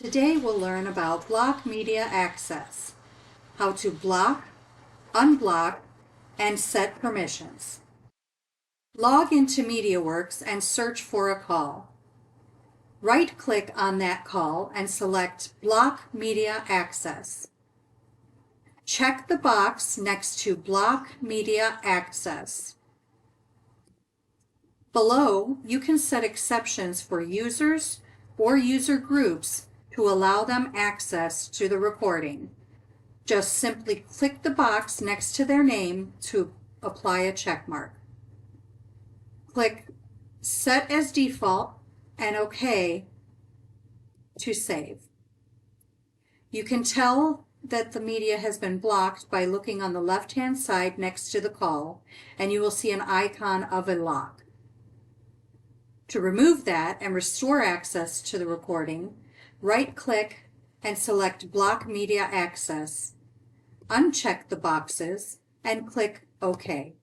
Today we'll learn about block media access, how to block, unblock, and set permissions. Log into MediaWorks and search for a call. Right-click on that call and select Block Media Access. Check the box next to Block Media Access. Below, you can set exceptions for users or user groups to allow them access to the recording. Just simply click the box next to their name to apply a check mark. Click Set as Default and OK to save. You can tell that the media has been blocked by looking on the left-hand side next to the call, and you will see an icon of a lock. To remove that and restore access to the recording, right-click and select Block Media Access. Uncheck the boxes and click OK.